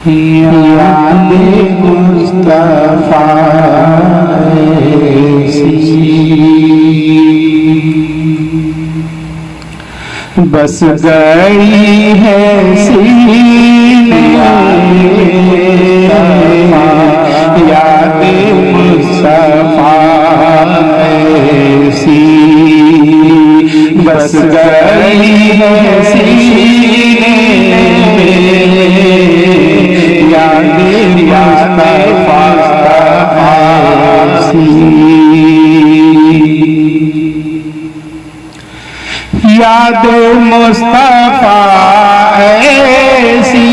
याद मुस्तफा बस गई है सीने याद मुस्तफा ऐसी बस गई है सीने याद मुस्तफा ऐसी याद मुस्तफा ऐसी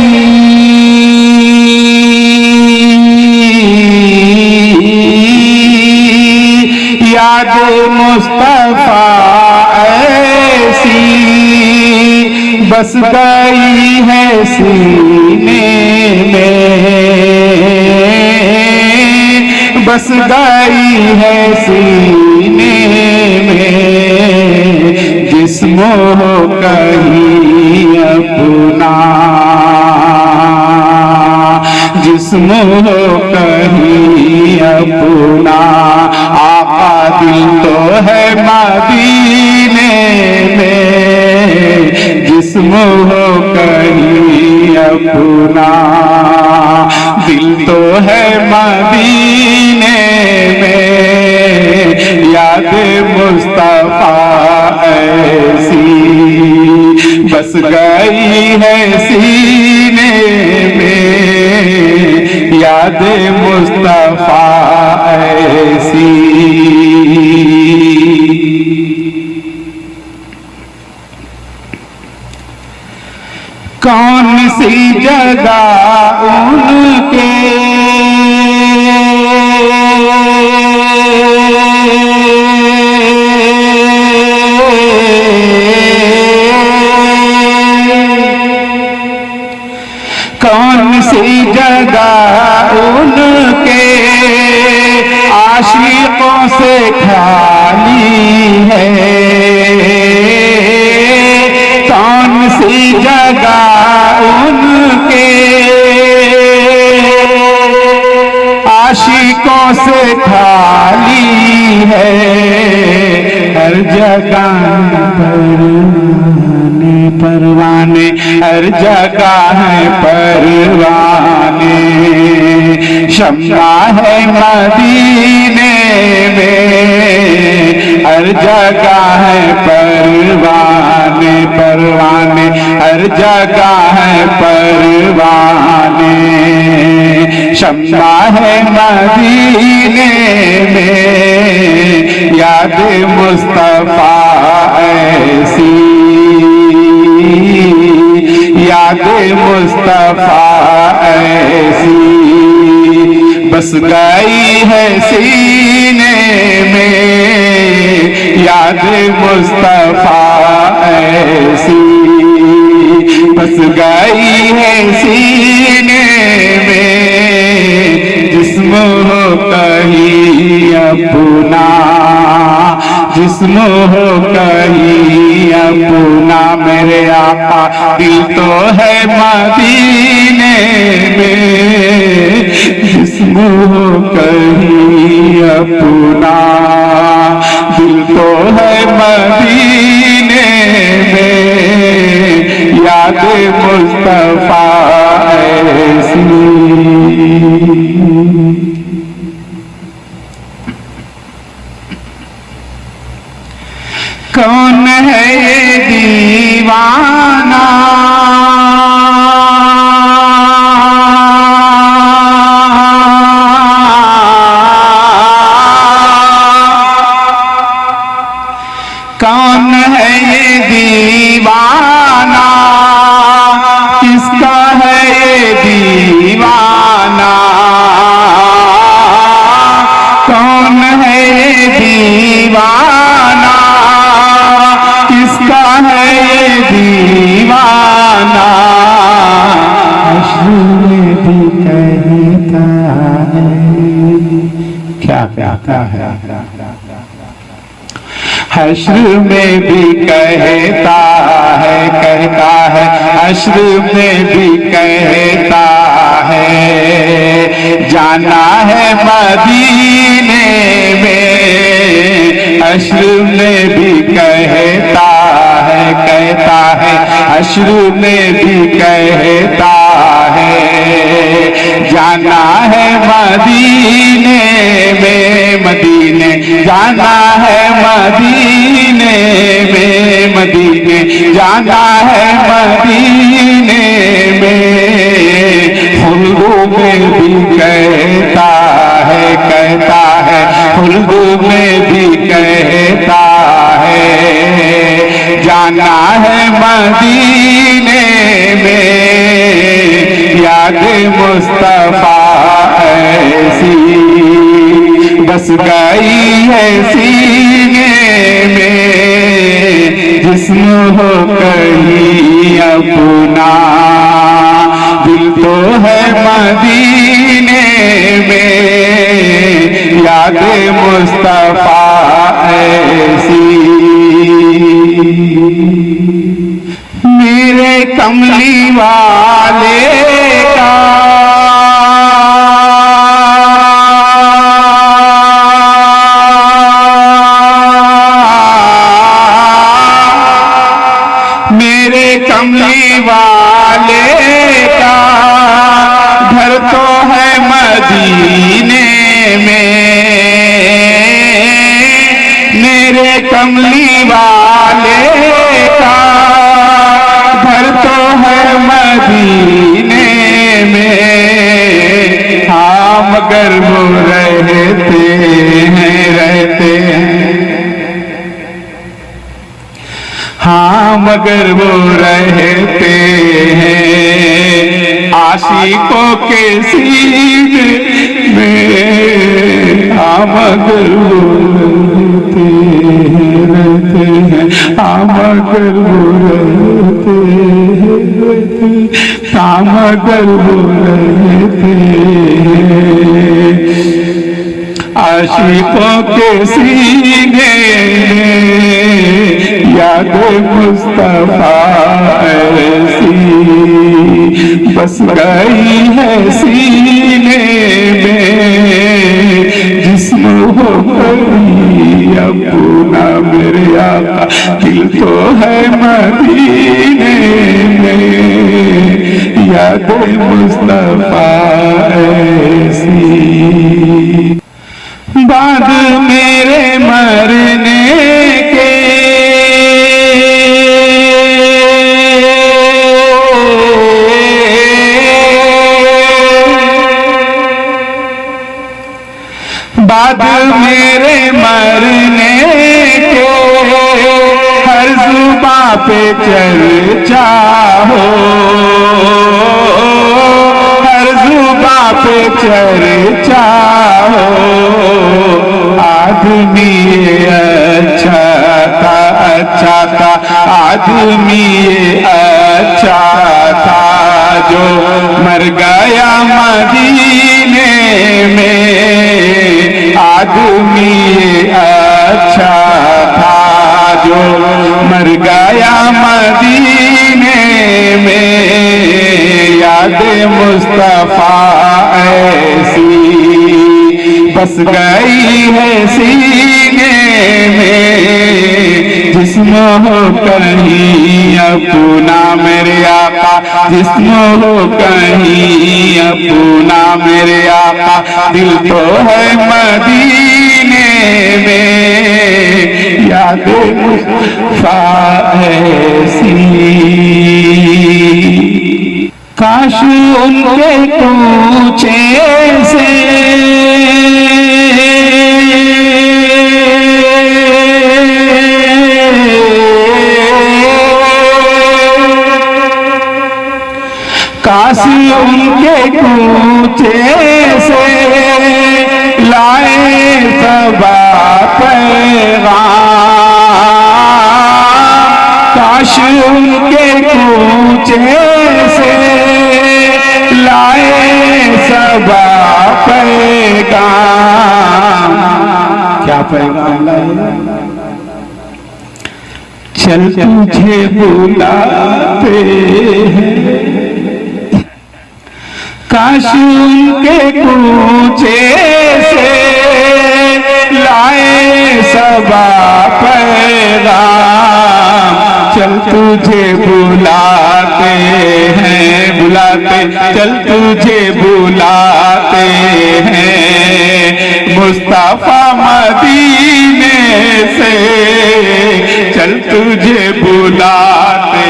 याद मुस्तफा ऐसी बस गई है सीने में बस गई है सीने में जिस्म हो कहीं अपना जिस्म हो कहीं अपना आका दिल तो है मदीने में जिस्म हो कहीं अपना दिल तो है मदीने में याद मुस्तफा ऐसी बस गई है सीने में याद मुस्तफा ऐसी कौन सी जगह उनके कौन सी जगह उनके आशिकों से खाली है कौन सी जगह उनके आशिकों से खाली है हर जगह परवाने हर जगह है परवाने शम्मा है मदीने में हर जगह है परवाने परवाने हर जगह है परवाने शम्मा है मदीने में याद मुस्तफा ऐसी याद मुस्तफा ऐसी बस गई है सीने में याद मुस्तफा ऐसी बस गई है सीने में जिस्म हो कहीं अपना जिस्म हो कहीं अपना मेरे आका दिल तो है मदीने में जिस्म हो कहीं अपना दिल तो है मदीने में याद मुस्तफा ऐसी कौन है ये दीवाना कौन है ये दीवाना किसका है ये दीवाना कौन है ये दीवाना किसका है ये दीवाना हश्र में भी कहता है क्या कहता है हश्र में भी कहता है हश्र में भी कहता मदीने में, हश्र में भी कहता है, हश्र में भी कहता है, जाना है मदीने में, मदीने जाना है मदीने में, मदीने जाना है मदीने में, खुल्द में भी कहता है, खुल्द में भी कहता है, जाना है मदीने में, याद मुस्तफा ऐसी बस गई है सीने में, जिस्म हो कहीं अपना, दिल तो है मदीने में, याद मुस्तफा ऐसी। मेरे कमली वाले का कमली वाले का घर तो है मदीने में, मेरे कमली वाले का घर तो है मदीने में, हाँ मगर वो रहते हैं, हाँ मगर वो रहते हैं आशिकों के सीने में, हाँ मगर वो रहते हैं, हाँ मगर वो रहते हैं, हाँ मगर वो रहते हैं आशिकों के सीने में, याद मुस्तफा ऐसी बस गई है सीने में, जिस्म हो गई अपना मेरे आका, दिल तो है मदीने में, याद मुस्तफा ऐसी। बाद मेरे मरने के बाद मेरे मरने के हर जुबां पे चर्चा हो, हर जुबां पे चर्चा हो, आदमी अच्छा था, आदमी अच्छा था, जो मर गया मदीने में, आदमी अच्छा था, जो मर गया मदीने में, याद मुस्तफा ऐसी बस गई है सीने में, जिस्म हो कहीं अपना मेरे आका, जिस्म हो कहीं अपना मेरे आका, दिल तो है मदीने में, याद मुस्तफा ऐसी। काश उनके कूचे से काश उनके कूचे से लाए सबा पैगाम, काश उनके कूचे से लाए सबा पैगाम। क्या पैगाम लाए? चल तुझे बुलाते हैं काश उनके कूचे से लाए सबा पैगाम, चल तुझे बुलाते हैं, बुलाते, चल तुझे बुलाते हैं मुस्तफा मदीने से, चल तुझे बुलाते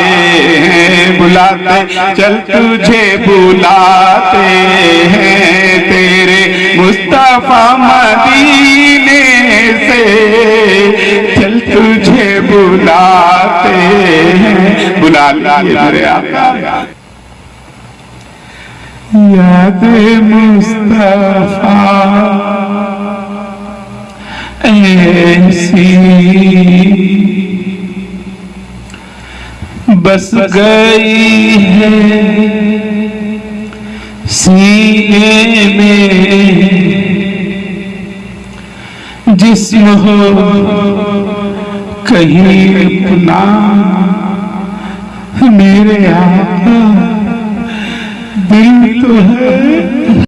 हैं, बुलाते, चल तुझे बुलाते हैं तेरे मुस्तफा मदीने से, चल तुझे बुलाते हैं, बुला लीजिए आका। याद मुस्तफा ऐसी बस गई है सीने में, जिस्म हो कहीं अपना मेरे आका, दिल तो है